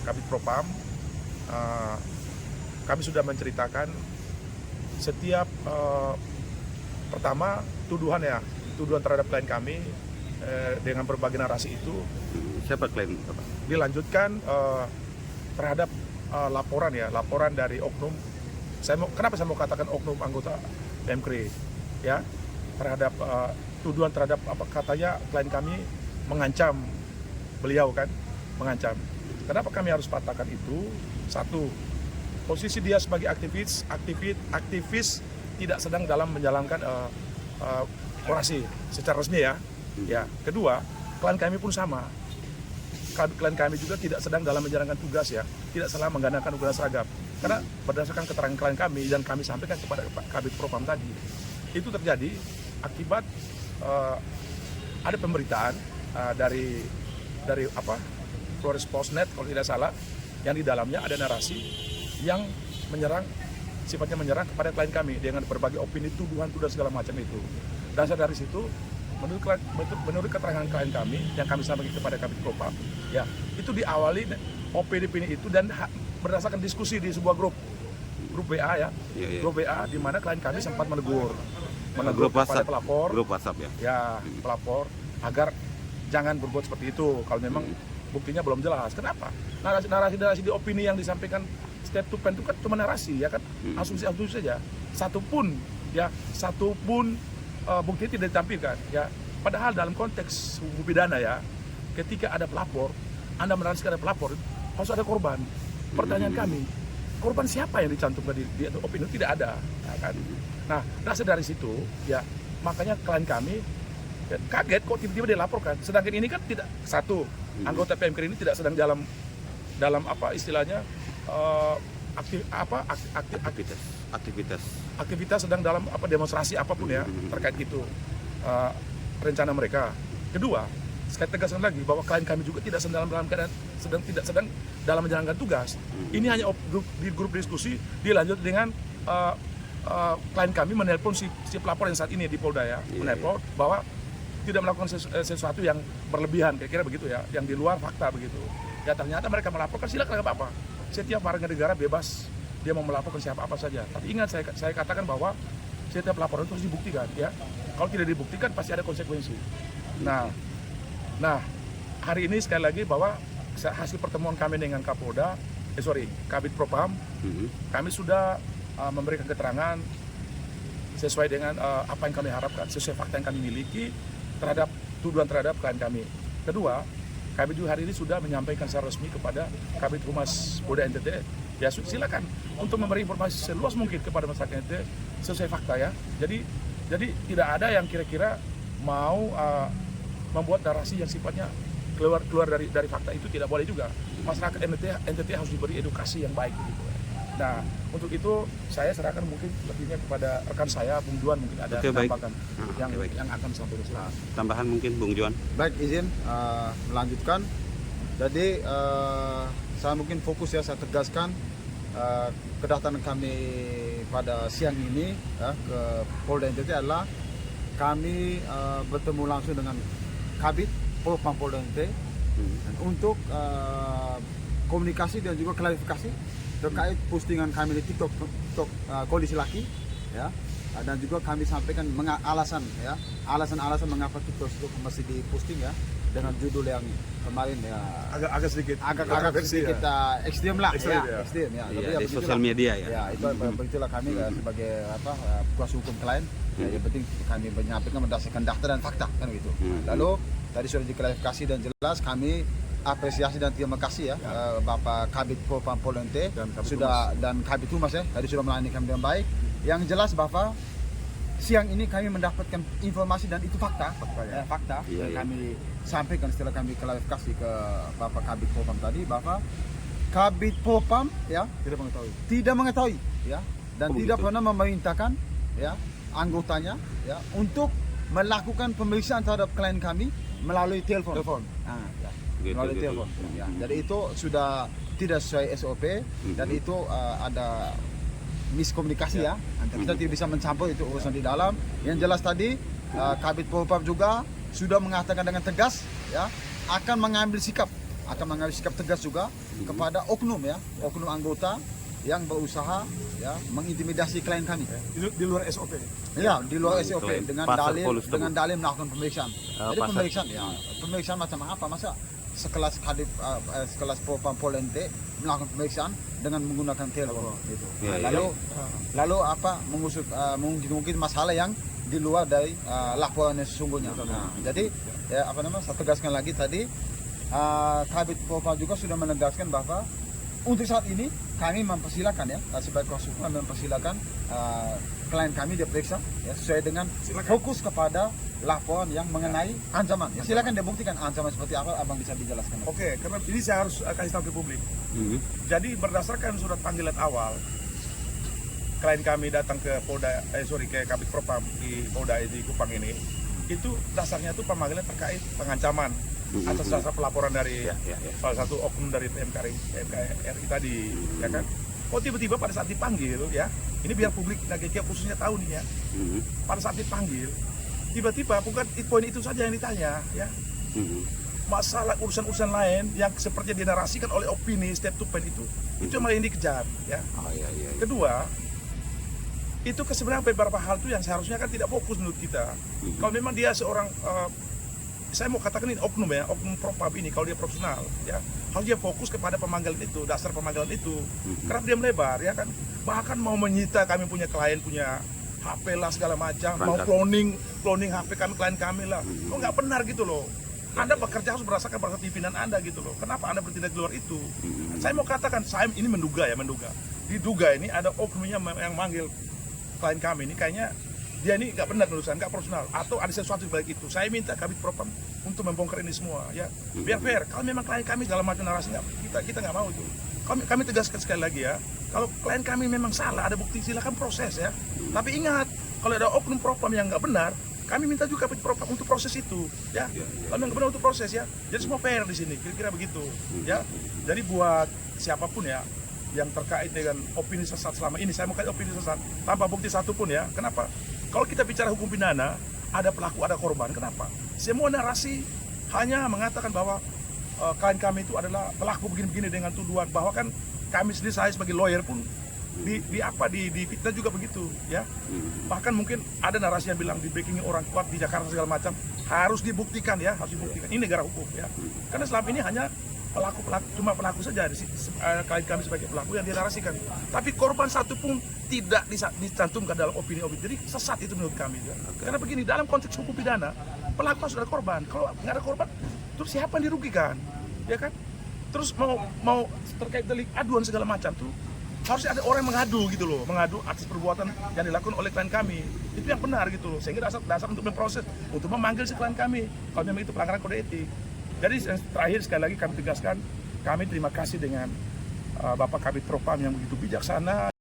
Kabid Propam, kami sudah menceritakan setiap pertama tuduhan terhadap klien kami dengan berbagai narasi itu. Siapa klien Bapak? Dilanjutkan terhadap laporan dari oknum. Kenapa saya mau katakan oknum anggota PMKRI ya, terhadap tuduhan terhadap katanya klien kami mengancam beliau kan, mengancam. Kenapa kami harus patahkan itu? Satu, posisi dia sebagai aktivis tidak sedang dalam menjalankan orasi secara resmi ya. Ya, kedua, klien kami pun sama. Klien kami juga tidak sedang dalam menjalankan tugas ya, tidak salah menggunakan ukuran seragam. Karena berdasarkan keterangan klien kami dan kami sampaikan kepada Kabid Propam tadi, itu terjadi akibat ada pemberitaan dari Flores Postnet kalau tidak salah, yang di dalamnya ada narasi yang sifatnya menyerang kepada klien kami dengan berbagai opini, tuduhan segala macam itu. Dasar dari situ, menurut keterangan klien kami yang kami sampaikan kepada Kabid Propam, ya itu diawali opini itu dan berdasarkan diskusi di sebuah grup WA ya, grup WA di mana klien kami sempat menegur kepada pelapor, grup WhatsApp ya pelapor agar jangan berbuat seperti itu kalau memang buktinya belum jelas. Kenapa? Narasi di opini yang disampaikan step to pen itu kan cuma narasi ya kan, asumsi saja. Satupun bukti tidak ditampilkan ya. Padahal dalam konteks hukum pidana ya, ketika ada pelapor, Anda menarasikan ada pelapor, harus ada korban. Pertanyaan kami, korban siapa yang dicantumkan di opini? Tidak ada, ya kan? Nah, dasar dari situ ya, makanya klien kami kaget kok tiba-tiba dilaporkan. Sedangkan ini kan tidak, satu, anggota PMKRI ini tidak sedang dalam apa istilahnya aktivitas sedang dalam demonstrasi apapun ya terkait itu rencana mereka. Kedua, saya tegaskan lagi bahwa klien kami juga tidak sedang dalam keadaan sedang dalam menjalankan tugas. Ini hanya di grup diskusi dilanjut dengan klien kami menelpon si pelapor yang saat ini di Polda ya, menelpon bahwa tidak melakukan sesuatu yang berlebihan, kira-kira begitu ya, yang di luar fakta begitu. Ya ternyata mereka melaporkan, silakan nggak apa-apa. Setiap warga negara bebas dia mau melaporkan siapa apa saja. Tapi ingat saya katakan bahwa setiap laporan itu harus dibuktikan ya. Kalau tidak dibuktikan pasti ada konsekuensi. Nah hari ini sekali lagi bahwa hasil pertemuan kami dengan Kabid Propam, kami sudah memberikan keterangan sesuai dengan apa yang kami harapkan, sesuai fakta yang kami miliki terhadap tuduhan terhadap klien kami. Kedua, kami juga hari ini sudah menyampaikan secara resmi kepada Kabid Humas Polda NTT. Ya silakan untuk memberi informasi seluas mungkin kepada masyarakat NTT sesuai fakta ya. Jadi tidak ada yang kira-kira mau membuat narasi yang sifatnya keluar dari fakta, itu tidak boleh juga. Masyarakat NTT harus diberi edukasi yang baik gitu. Nah, untuk itu saya serahkan mungkin lebihnya kepada rekan saya, Bung Juan, mungkin ada tambahan yang akan sampaikan. Tambahan mungkin Bung Juan. Baik, izin melanjutkan. Jadi saya mungkin fokus ya, saya tegaskan kedatangan kami pada siang ini ya, ke Polda NTT adalah kami bertemu langsung dengan Kabid Propam Polda NTT untuk komunikasi dan juga klarifikasi terkait postingan kami di TikTok Koalisi Laki ya, dan juga kami sampaikan alasan alasan mengapa TikTok itu masih diposting ya dengan judul yang kemarin ya agak sedikit ekstrem lah ekstrem ya. Iya, di sosial media ya. Ya itu begitulah kami sebagai kuasa hukum klien. Ya, yang penting kami menyampaikan berdasarkan data dan fakta kan gitu. Lalu tadi sudah diklarifikasi dan jelas, kami apresiasi dan terima kasih ya Bapak Kabid Propam Polda NTT dan Kabid Humas ya, tadi sudah melayani kami dengan baik. Yang jelas Bapak, siang ini kami mendapatkan informasi dan itu fakta yang kami sampaikan setelah kami klarifikasi ke Bapak Kabid Propam tadi, bahwa Kabid Propam ya tidak mengetahui ya, dan tidak pernah memerintahkan ya anggotanya ya untuk melakukan pemeriksaan terhadap klien kami melalui telepon. Melalui telepon. Ya. Jadi itu sudah tidak sesuai SOP dan itu ada miskomunikasi ya. Kita tidak bisa mencampur itu urusan di dalam. Yang jelas tadi Kabid Propam juga sudah mengatakan dengan tegas ya akan mengambil sikap akan mengambil sikap tegas juga kepada oknum ya, oknum anggota yang berusaha ya mengintimidasi klien kami. Di luar SOP. Ya, di luar SOP Klien. dengan Pasar dalil polus tebu. melakukan pemeriksaan. Jadi pasar. pemeriksaan ya, pemeriksaan macam apa? Masa sekelas kadif sekelas propam Pol NT melakukan pemeriksaan dengan menggunakan telepon gitu. Ya, ya. Lalu apa mungkin masalah yang di luar dari laporan yang sesungguhnya. Nah, jadi ya apa namanya? Saya tegaskan lagi tadi Kabit Propam juga sudah menegaskan bahwa untuk saat ini kami mempersilakan ya sebagai kuasa hukum mempersilakan klien kami diperiksa ya sesuai dengan fokus kepada laporan yang mengenai ancaman. Ya, silakan dibuktikan ancaman seperti apa, abang bisa dijelaskan. Oke, karena ini saya harus kasih tahu ke publik. Jadi berdasarkan surat panggilan awal, klien kami datang ke ke Kabit Propam di Polda di Kupang ini, itu dasarnya itu pemanggilan terkait pengancaman atas dasar pelaporan dari salah satu oknum dari PMKRI tadi, ya kan? Oh tiba-tiba pada saat dipanggil ya, ini biar publik Nagekia khususnya tahu nih ya, pada saat dipanggil, tiba-tiba bukan poin itu saja yang ditanya ya, masalah urusan-urusan lain yang seperti dinarasikan oleh opini step to pen itu malah yang dikejar ya. Kedua, itu sebenarnya beberapa hal itu yang seharusnya kan tidak fokus menurut kita. Kalau memang dia seorang saya mau katakan ini oknum ya, oknum propam ini kalau dia profesional ya, harus dia fokus kepada pemanggilan itu, dasar pemanggilan itu. Kerap dia melebar ya kan, bahkan mau menyita kami punya klien punya HP lah segala macam, mau cloning HP kami klien kami lah. Kok nggak benar gitu loh. Anda bekerja harus berdasarkan pada pimpinan Anda gitu loh. Kenapa Anda bertindak di luar itu? Saya mau katakan, saya ini menduga. Diduga ini ada oknumnya yang manggil klien kami ini kayaknya dia ini nggak benar menurut saya, nggak profesional, atau ada sesuatu di balik itu. Saya minta Kabit Propam untuk membongkar ini semua ya, biar fair. Kalau memang klien kami dalam macam narasi kita nggak mau itu. Kami tegaskan sekali lagi ya, kalau klien kami memang salah, ada bukti, silakan proses ya. Tapi ingat, kalau ada oknum Propam yang nggak benar, kami minta juga Kabit Propam untuk proses itu ya. Kalau nggak benar untuk proses ya, jadi semua fair di sini, kira-kira begitu ya. Jadi buat siapapun ya yang terkait dengan opini sesat selama ini, saya mau kasih opini sesat tanpa bukti satupun ya. Kenapa? Kalau kita bicara hukum pidana, ada pelaku, ada korban. Kenapa? Semua narasi hanya mengatakan bahwa klien kami itu adalah pelaku begini-begini dengan tuduhan bahwa kan kami sendiri, saya sebagai lawyer pun di fitnah juga begitu ya. Bahkan mungkin ada narasi yang bilang di backing orang kuat di Jakarta segala macam, harus dibuktikan ya, harus dibuktikan. Ini negara hukum ya. Karena selama ini hanya cuma pelaku saja, klien kami sebagai pelaku yang dinarasikan, tapi korban satu pun tidak dicantumkan dalam opini. Jadi sesat itu menurut kami ya. Karena begini, dalam konteks hukum pidana pelaku harus ada korban. Kalau nggak ada korban, terus siapa yang dirugikan ya kan? Terus mau terkait delik aduan segala macam tuh harus ada orang yang mengadu gitu loh, mengadu atas perbuatan yang dilakukan oleh klien kami. Itu yang benar gitu loh, sehingga dasar untuk memproses, untuk memanggil si klien kami kalau memang itu pelanggaran kode etik. Jadi terakhir sekali lagi kami tegaskan, kami terima kasih dengan Bapak Kabit Propam yang begitu bijaksana.